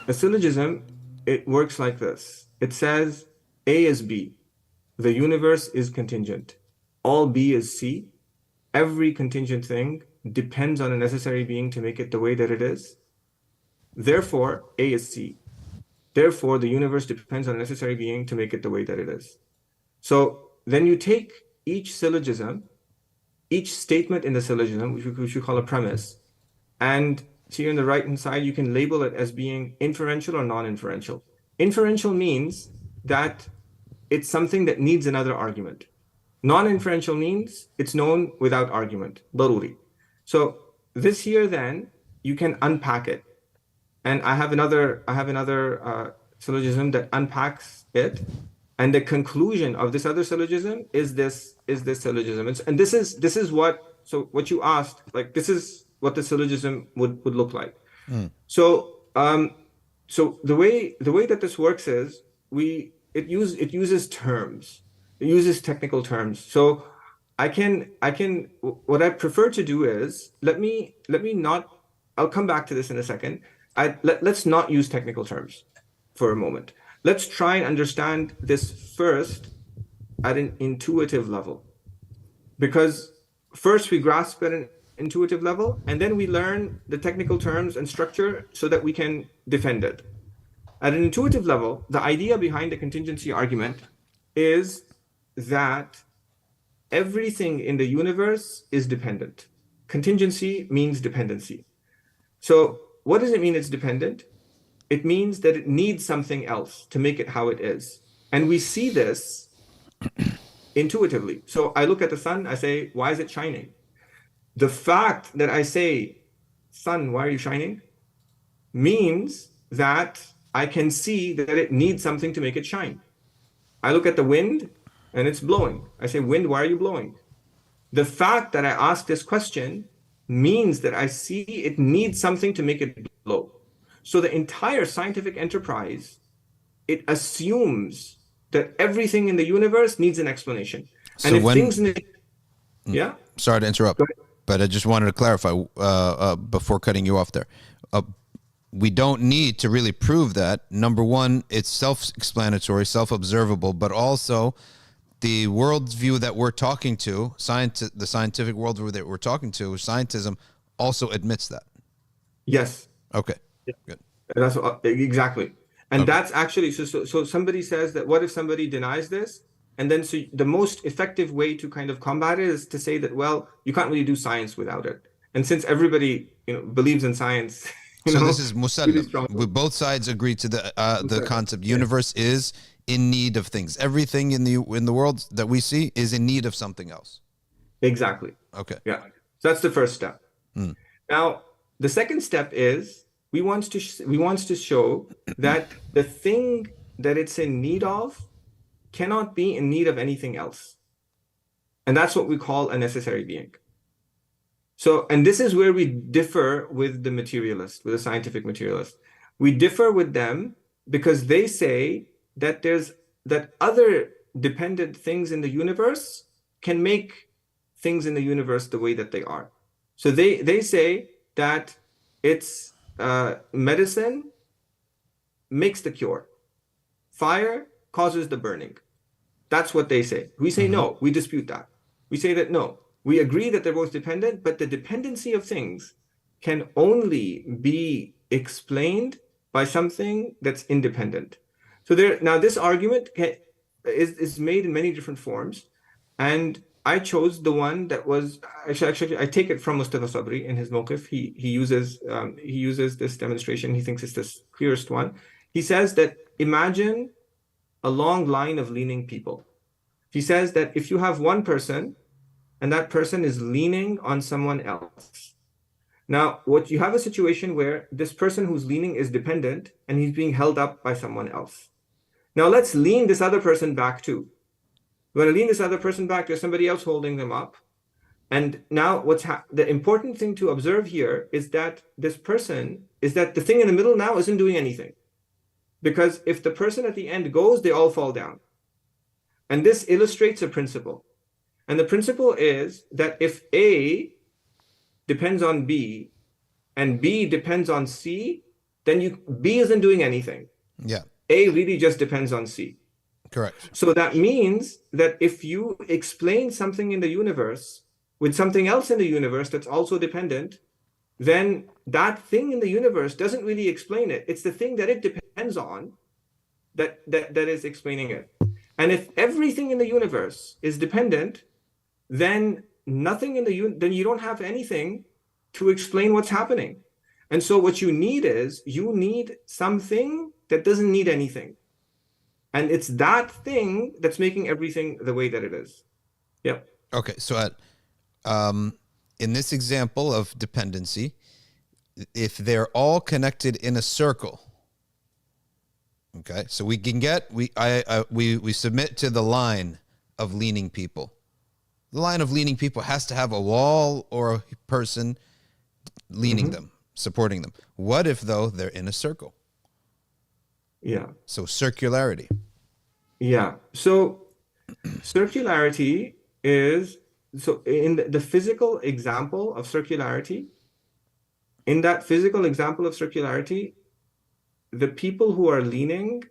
A syllogism, it works like this. It says A is B. The universe is contingent. All B is C. Every contingent thing depends on a necessary being to make it the way that it is. Therefore, A is C. Therefore, the universe depends on a necessary being to make it the way that it is. So then you take each syllogism, each statement in the syllogism, which we call a premise, and here on the right-hand side, you can label it as being inferential or non-inferential. Inferential means that it's something that needs another argument. Non-inferential means it's known without argument, daruri. So this here then, you can unpack it. And I have another syllogism that unpacks it. And the conclusion of this other syllogism is this syllogism. And this is what you asked, like this is what the syllogism would look like. So the way that this works is it uses terms. It uses technical terms. So what I prefer to do is let me not, I'll come back to this in a second. Let's not use technical terms for a moment. Let's try and understand this first at an intuitive level. Because first we grasp at an intuitive level, and then we learn the technical terms and structure so that we can defend it. At an intuitive level, the idea behind the contingency argument is that everything in the universe is dependent. Contingency means dependency. So what does it mean it's dependent? It means that it needs something else to make it how it is. And we see this intuitively. So I look at the sun, I say, why is it shining? The fact that I say, sun, why are you shining? Means that I can see that it needs something to make it shine. I look at the wind and it's blowing. I say, wind, why are you blowing? The fact that I ask this question means that I see it needs something to make it blow. So the entire scientific enterprise, it assumes that everything in the universe needs an explanation. So and if things in the, yeah? Sorry to interrupt, but I just wanted to clarify before cutting you off there. We don't need to really prove that. Number one, it's self-explanatory, self-observable, but also the worldview that we're talking to, the scientific worldview that we're talking to, scientism, also admits that. Yes. Okay. Yeah. Good. That's exactly. And okay. That's actually, so somebody says that what if somebody denies this? And then so the most effective way to kind of combat it is to say that, well, you can't really do science without it. And since everybody, believes in science, this is musallam. Really both sides agree to the concept. Universe is in need of things. Everything in the world that we see is in need of something else. Exactly. Okay. Yeah. So that's the first step. Now, the second step is we want to show that the thing that it's in need of cannot be in need of anything else. And that's what we call a necessary being. So, and this is where we differ with the materialist, with the scientific materialist. We differ with them because they say that other dependent things in the universe can make things in the universe the way that they are. So they say that it's medicine makes the cure. Fire causes the burning. That's what they say. We say no, we dispute that. We say that no, we agree that they're both dependent, but the dependency of things can only be explained by something that's independent. So now this argument is made in many different forms, and I chose the one that was actually I take it from Mustafa Sabri in his Mawqif. He uses this demonstration. He thinks it's the clearest one. He says that imagine a long line of leaning people. He says that if you have one person and that person is leaning on someone else. Now, what you have a situation where this person who's leaning is dependent and he's being held up by someone else. Now let's lean this other person back too. We're going to lean this other person back. There's somebody else holding them up. And now the important thing to observe here is that the thing in the middle now isn't doing anything. Because if the person at the end goes, they all fall down. And this illustrates a principle. And the principle is that if A depends on B and B depends on C, then B isn't doing anything. Yeah. A really just depends on C. Correct. So that means that if you explain something in the universe with something else in the universe that's also dependent, then that thing in the universe doesn't really explain it. It's the thing that it depends on that is explaining it. And if everything in the universe is dependent, then nothing in then you don't have anything to explain what's happening. And so what you need is you need something that doesn't need anything. And it's that thing that's making everything the way that it is. Yep. Okay. So in this example of dependency, if they're all connected in a circle, okay, so we can get, we submit to the line of leaning people. The line of leaning people has to have a wall or a person leaning them, supporting them. What if, though, they're in a circle? Yeah. So circularity. Yeah. So circularity is, so in the physical example of circularity, in that physical example of circularity, the people who are leaning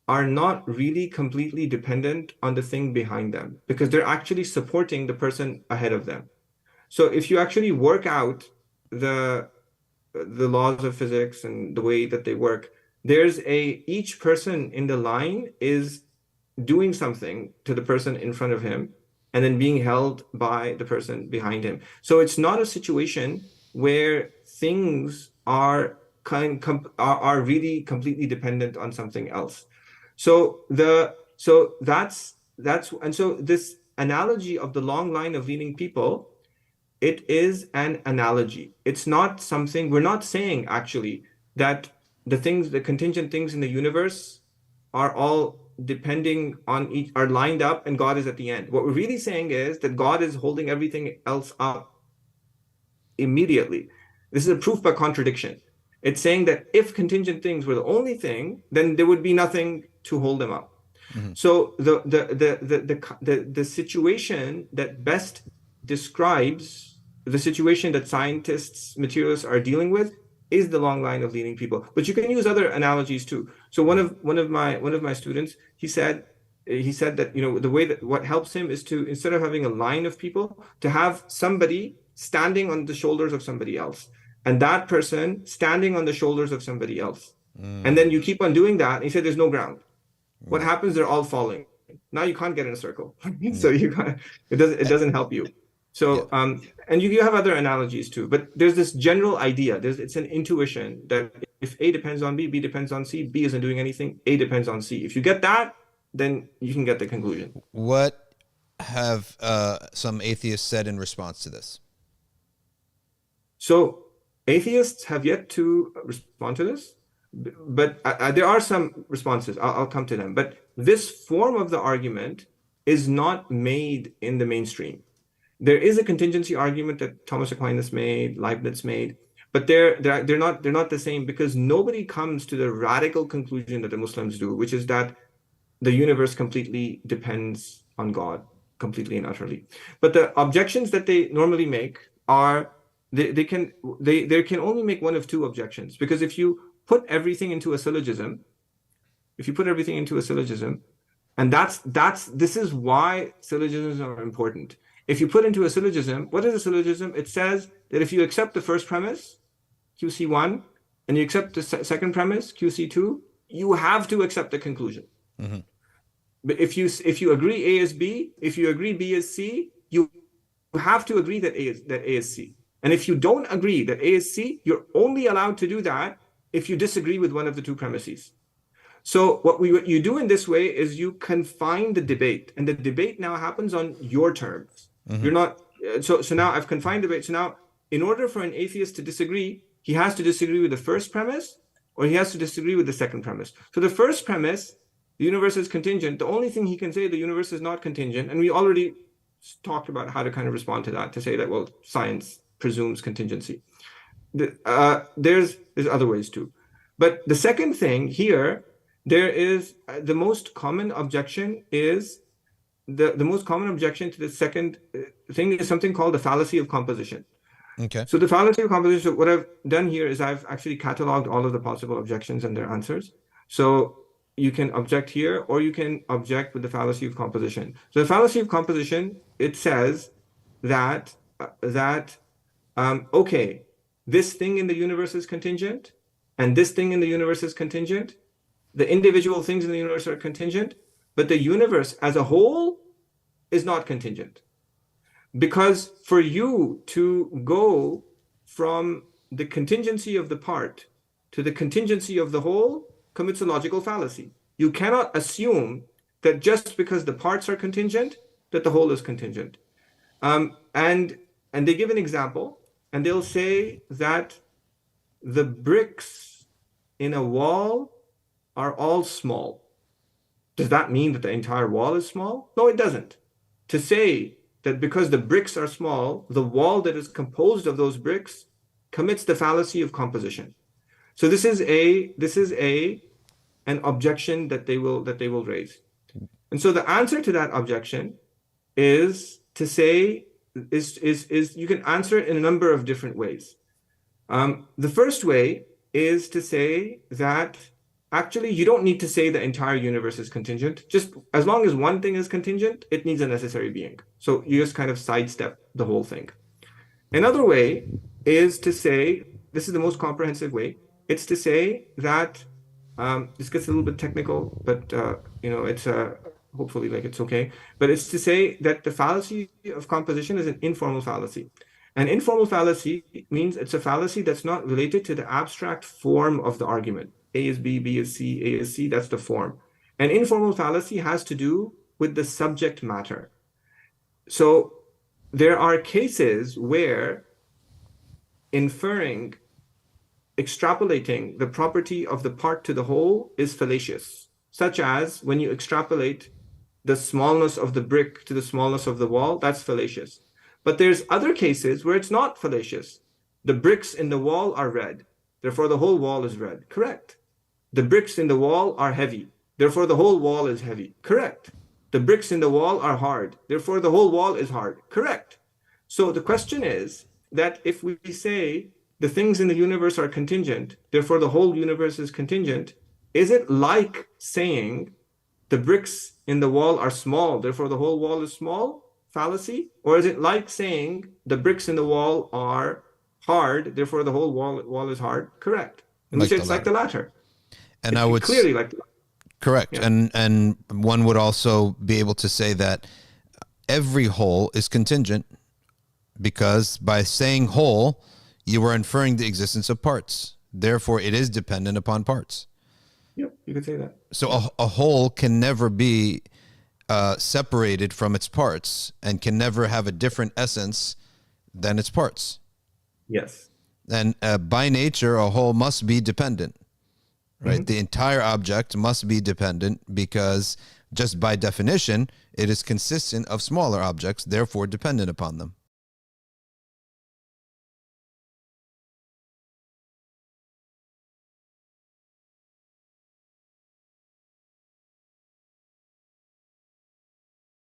are not really completely dependent on the thing behind them because they're actually supporting the person ahead of them. So if you actually work out the laws of physics and the way that they work, each person in the line is doing something to the person in front of him and then being held by the person behind him. So it's not a situation where things are really completely dependent on something else. So that's and so this analogy of the long line of leaning people, it is an analogy. It's not something, we're not saying actually that the contingent things in the universe are all depending on each, are lined up and God is at the end. What we're really saying is that God is holding everything else up immediately. This is a proof by contradiction. It's saying that if contingent things were the only thing, then there would be nothing to hold them up. So the situation that best describes the situation that scientists, materialists are dealing with is the long line of leaning people. But you can use other analogies too. So one of my students, he said that, you know, the way that what helps him is to, instead of having a line of people, to have somebody standing on the shoulders of somebody else, and that person standing on the shoulders of somebody else. And then you keep on doing that. And he said, there's no ground. What happens? They're all falling. Now you can't get in a circle. So it doesn't help you. So, and you have other analogies too, but there's this general idea. It's an intuition that if A depends on B, B depends on C, B isn't doing anything, A depends on C. If you get that, then you can get the conclusion. What have some atheists said in response to this? So atheists have yet to respond to this, but there are some responses. I'll come to them. But this form of the argument is not made in the mainstream. There is a contingency argument that Thomas Aquinas made, Leibniz made, but they're not the same, because nobody comes to the radical conclusion that the Muslims do, which is that the universe completely depends on God, completely and utterly. But the objections that they normally make are they can only make one of two objections, because if you put everything into a syllogism, and this is why syllogisms are important. If you put into a syllogism, what is a syllogism? It says that if you accept the first premise, QC1, and you accept the second premise, QC2, you have to accept the conclusion. But if you agree A is B, if you agree B is C, you have to agree that A is C. And if you don't agree that A is C, you're only allowed to do that if you disagree with one of the two premises. So what you do in this way is you confine the debate, and the debate now happens on your terms. You're not so now I've confined debate. So now, in order for an atheist to disagree, he has to disagree with the first premise, or he has to disagree with the second premise. So the first premise, the universe is contingent, the only thing he can say, the universe is not contingent, and we already talked about how to kind of respond to that, to say that, well, science presumes contingency. There's other ways too. But the second thing here, there is the most common objection is the most common objection to the second thing is something called the fallacy of composition. Okay. So the fallacy of composition, what I've done here is I've actually cataloged all of the possible objections and their answers. So you can object here, or you can object with the fallacy of composition. So the fallacy of composition, it says that okay, this thing in the universe is contingent, and this thing in the universe is contingent. The individual things in the universe are contingent, but the universe as a whole is not contingent. Because for you to go from the contingency of the part to the contingency of the whole commits a logical fallacy. You cannot assume that just because the parts are contingent, that the whole is contingent. And they give an example, and they'll say that the bricks in a wall are all small. Does that mean that the entire wall is small? No, it doesn't. To say that because the bricks are small, the wall that is composed of those bricks commits the fallacy of composition. So this is an objection that they will raise. And so the answer to that objection is to say is you can answer it in a number of different ways. The first way is to say that actually you don't need to say the entire universe is contingent. Just as long as one thing is contingent, it needs a necessary being. So you just kind of sidestep the whole thing. Another way is to say, this is the most comprehensive way, it's to say that this gets a little bit technical, but it's hopefully like it's okay. But it's to say that the fallacy of composition is an informal fallacy. An informal fallacy means it's a fallacy that's not related to the abstract form of the argument. A is B, B is C, A is C, that's the form. An informal fallacy has to do with the subject matter. So there are cases where extrapolating the property of the part to the whole is fallacious, such as when you extrapolate the smallness of the brick to the smallness of the wall, that's fallacious. But there's other cases where it's not fallacious. The bricks in the wall are red, therefore the whole wall is red. Correct. The bricks in the wall are heavy, therefore the whole wall is heavy. Correct. The bricks in the wall are hard, therefore the whole wall is hard. Correct. So the question is that if we say the things in the universe are contingent, therefore the whole universe is contingent, is it like saying the bricks in the wall are small, therefore the whole wall is small? Fallacy? Or is it like saying the bricks in the wall are hard, therefore the whole wall is hard? Correct. And we say it's like the latter. And I would clearly like the latter. Correct. Yeah. And one would also be able to say that every whole is contingent, because by saying whole, you are inferring the existence of parts. Therefore, it is dependent upon parts. Yep, you could say that. So a whole can never be separated from its parts and can never have a different essence than its parts. Yes. And by nature, a whole must be dependent, right? Mm-hmm. The entire object must be dependent because just by definition, it is consistent of smaller objects, therefore dependent upon them.